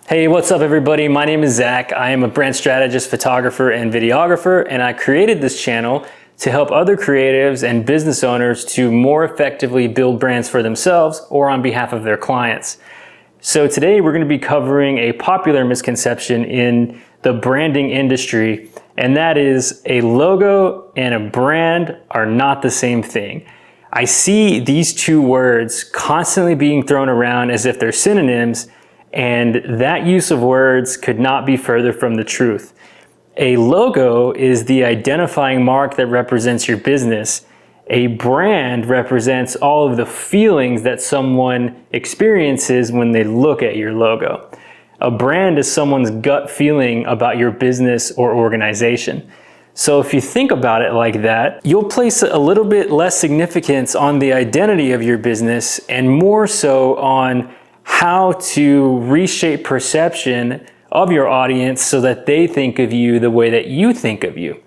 Hey, what's up everybody? My name is Zach. I am a brand strategist, photographer, and videographer, and I created this channel to help other creatives and business owners to more effectively build brands for themselves or on behalf of their clients. So today we're going to be covering a popular misconception in the branding industry, and that is a logo and a brand are not the same thing. I see these two words constantly being thrown around as if they're synonyms, and that use of words could not be further from the truth. A logo is the identifying mark that represents your business. A brand represents all of the feelings that someone experiences when they look at your logo. A brand is someone's gut feeling about your business or organization. So if you think about it like that, you'll place a little bit less significance on the identity of your business and more so on how to reshape perception of your audience so that they think of you the way that you think of you.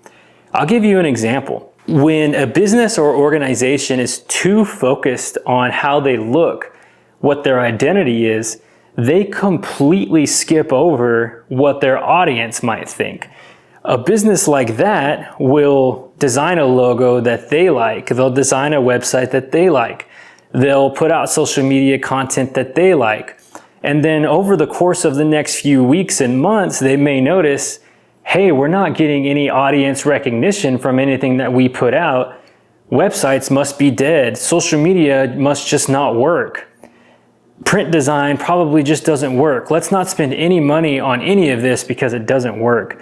I'll give you an example. When a business or organization is too focused on how they look, what their identity is, they completely skip over what their audience might think. A business like that will design a logo that they like. They'll design a website that they like. They'll put out social media content that they like. And then over the course of the next few weeks and months, they may notice, hey, we're not getting any audience recognition from anything that we put out. Websites must be dead. Social media must just not work. Print design probably just doesn't work. Let's not spend any money on any of this because it doesn't work.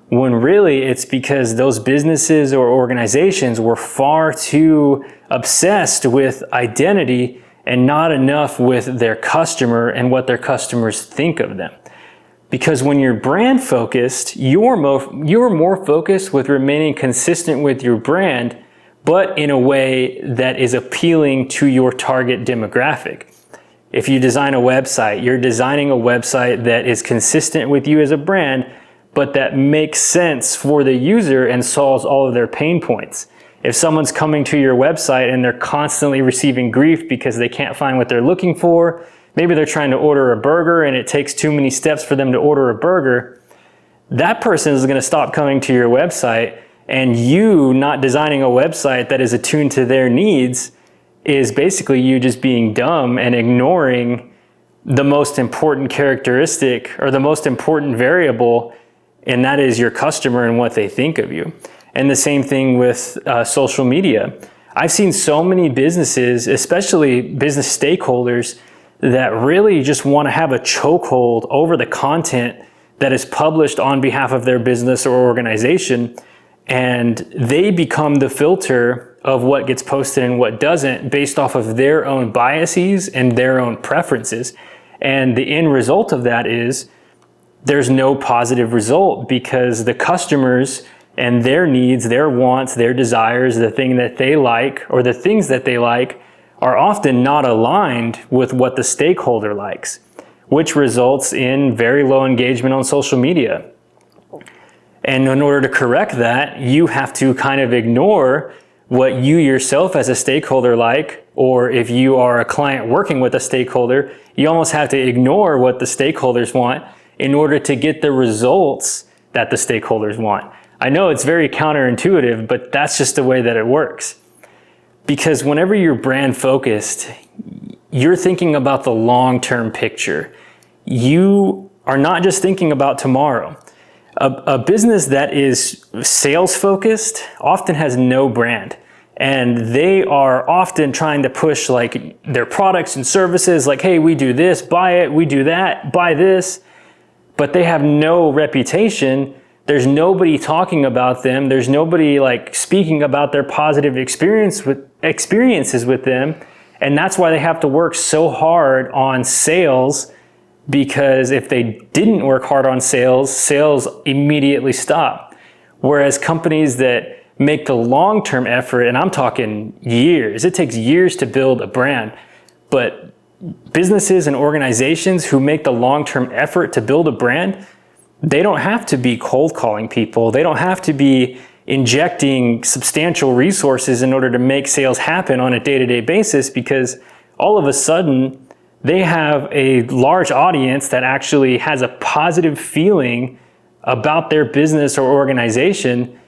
When really it's because those businesses or organizations were far too obsessed with identity and not enough with their customer and what their customers think of them. Because when you're brand focused, you're more focused with remaining consistent with your brand, but in a way that is appealing to your target demographic. If you design a website, you're designing a website that is consistent with you as a brand, but that makes sense for the user and solves all of their pain points. If someone's coming to your website and they're constantly receiving grief because they can't find what they're looking for, maybe they're trying to order a burger and it takes too many steps for them to order a burger, that person is going to stop coming to your website, and you not designing a website that is attuned to their needs is basically you just being dumb and ignoring the most important characteristic or the most important variable, and that is your customer and what they think of you. And the same thing with social media. I've seen so many businesses, especially business stakeholders, that really just want to have a chokehold over the content that is published on behalf of their business or organization, and they become the filter of what gets posted and what doesn't based off of their own biases and their own preferences. And the end result of that is there's no positive result, because the customers and their needs, their wants, their desires, the thing that they like or the things that they like are often not aligned with what the stakeholder likes, which results in very low engagement on social media. And in order to correct that, you have to kind of ignore what you yourself as a stakeholder like, or if you are a client working with a stakeholder, you almost have to ignore what the stakeholders want in order to get the results that the stakeholders want. I know it's very counterintuitive, but that's just the way that it works. Because whenever you're brand focused, you're thinking about the long-term picture. You are not just thinking about tomorrow. A business that is sales focused often has no brand, and they are often trying to push like their products and services, like, hey, we do this, buy it, we do that, buy this, but they have no reputation. There's nobody talking about them. There's nobody like speaking about their positive experiences with them. And that's why they have to work so hard on sales, because if they didn't work hard on sales, sales immediately stop. Whereas companies that make the long-term effort, and I'm talking years, it takes years to build a brand, but businesses and organizations who make the long-term effort to build a brand, they don't have to be cold calling people. They don't have to be injecting substantial resources in order to make sales happen on a day-to-day basis, because all of a sudden they have a large audience that actually has a positive feeling about their business or organization,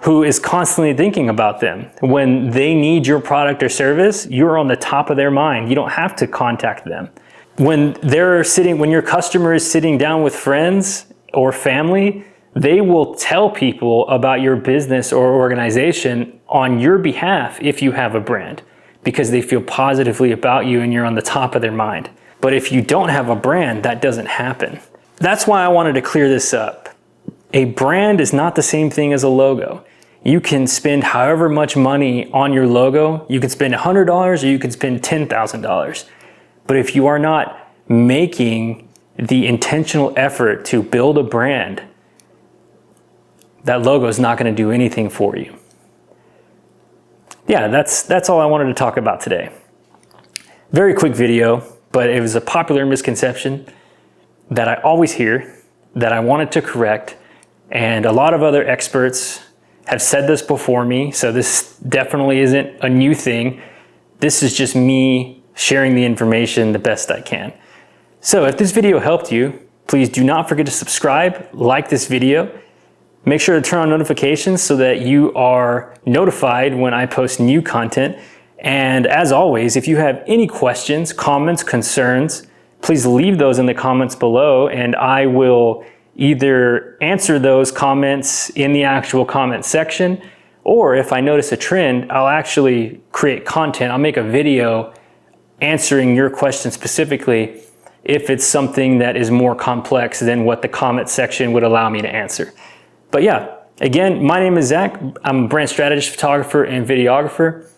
who is constantly thinking about them. When they need your product or service, you're on the top of their mind. You don't have to contact them. When your customer is sitting down with friends or family, they will tell people about your business or organization on your behalf if you have a brand, because they feel positively about you and you're on the top of their mind. But if you don't have a brand, that doesn't happen. That's why I wanted to clear this up. A brand is not the same thing as a logo. You can spend however much money on your logo. You can spend $100 or you can spend $10,000. But if you are not making the intentional effort to build a brand, that logo is not going to do anything for you. Yeah, that's all I wanted to talk about today. Very quick video, but it was a popular misconception that I always hear that I wanted to correct. And a lot of other experts have said this before me, so this definitely isn't a new thing. This is just me sharing the information the best I can. So if this video helped you, please do not forget to subscribe, like this video. Make sure to turn on notifications so that you are notified when I post new content. And as always, if you have any questions, comments, concerns, please leave those in the comments below, and I will either answer those comments in the actual comment section, or if I notice a trend, I'll actually create content. I'll make a video answering your question specifically if it's something that is more complex than what the comment section would allow me to answer. But yeah, again, my name is Zach. I'm a brand strategist, photographer, and videographer.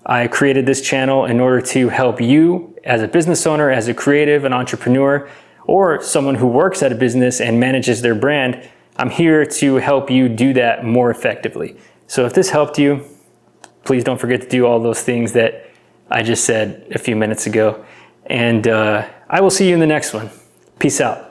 I created this channel in order to help you as a business owner, as a creative, an entrepreneur, or someone who works at a business and manages their brand. I'm here to help you do that more effectively. So if this helped you, please don't forget to do all those things that I just said a few minutes ago. And I will see you in the next one. Peace out.